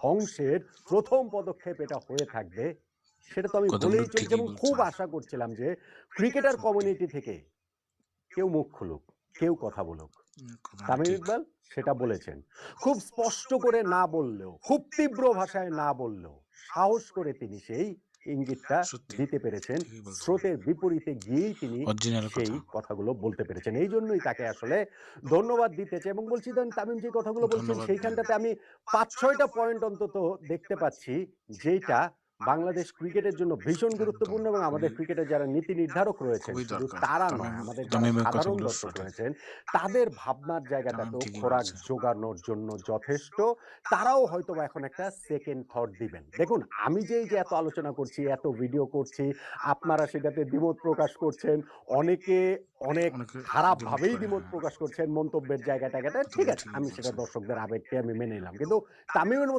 ধ্বংসের প্রথম পদক্ষেপ এটা হয়ে থাকবে, সেটা তো আমি কথাগুলো বলেই চলেছি ঠিকই এবং খুব বলছেন। আশা করছিলাম যে ক্রিকেটার সত্যি। কমিউনিটি থেকে কেউ মুখ খুলুক, কেউ কথা বলুক। কথাটা তামিম ঠিক। ইকবাল সেটা বলেছেন। খুব স্পষ্ট করে না বললেও, খুব তীব্র ভাষায় না বললেও, সাহস করে তিনি সেই ইঙ্গিতটা সত্যি। দিতে পেরেছেন। ঠিকই বলছেন। স্রোতের বিপরীতে গিয়েই তিনি অরিজিনাল সেই কথা। কথাগুলো বলতে পেরেছেন। এইজন্যই তাকে আসলে ধন্যবাদ দিতে চাই এবং বলছি ধরেন তামিম যে কথাগুলো বলছেন ধন্যবাদ দিন। সেইখানটাতে আমি ৫-৬ টা পয়েন্ট অন্তত দেখতে পাচ্ছি যেইটা বাংলাদেশ ক্রিকেটের জন্য ভীষণ একদম। গুরুত্বপূর্ণ এবং খুবই, আমাদের ক্রিকেটের যারা নীতি নির্ধারক রয়েছেন, খুবই শুধু দরকার। তারা নয়, আমাদের যারা তামিমের সাধারণ কথাগুলো দর্শক সঠিক। রয়েছেন, তাদের ভাবনার তামিম জায়গাটাতেও ঠিকই খোরাক বলেছে। জোগানোর জন্য যথেষ্ট। তারাও হয়তোবা এখন একটা সেকেন্ড থট দিবেন। দেখুন, আমি যে এই যে এত আলোচনা করছি, এত ভিডিও করছি, আপনারা সেটাতে দ্বিমত প্রকাশ করছেন। অনেকে অনেক অনেকে দ্বিমত খারাপভাবেই করে, দ্বিমত হ্যাঁ। প্রকাশ করছেন মন্তব্যের জায়গা-টায়গাটা। ঠিক কথাগুলো আছে, ঠিকই আমি সেটা বলছেন। দর্শকদের আবেগকে আমি মেনে নিলাম। কিন্তু তামিমের মতো